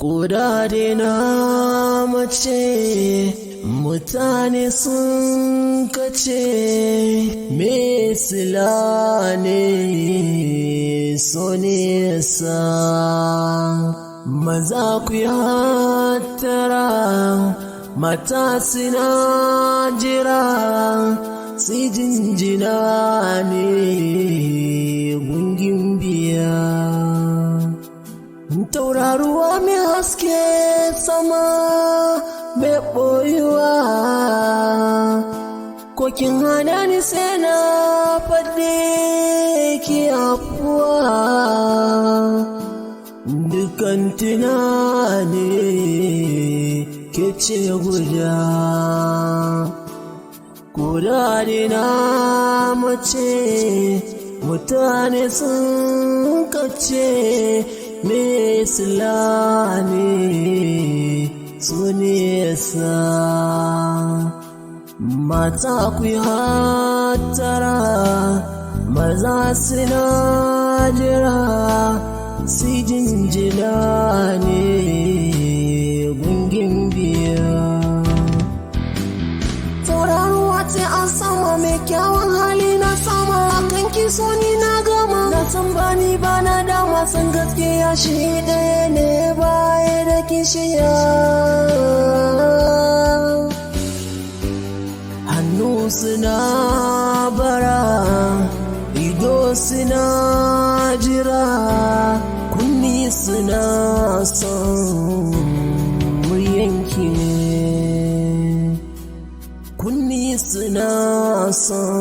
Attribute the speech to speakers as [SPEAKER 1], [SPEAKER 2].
[SPEAKER 1] Kudade na mace mutane sun kace me sila ne so ne sa maza ku yi hattara mata suna jira si jinjina ne gungin biya tauraruwa mai haske sama mai ɓoyuwa kokin hana ni sai na faɗe ki afuwa dukan tunani ke ce guda na mace mutane sun kace me sila ne su nesa mata ku yi hattara maza suna jira si jinjina ne gungin biya tauraruwa ce an sama mai kyawun hali na sama akan kiso ni na gama na san bani bana dama san gaskiya shi ɗaya ne baya da kishiya hannu suna bara ido suna jira kunni suna son muryanki ne kunni suna son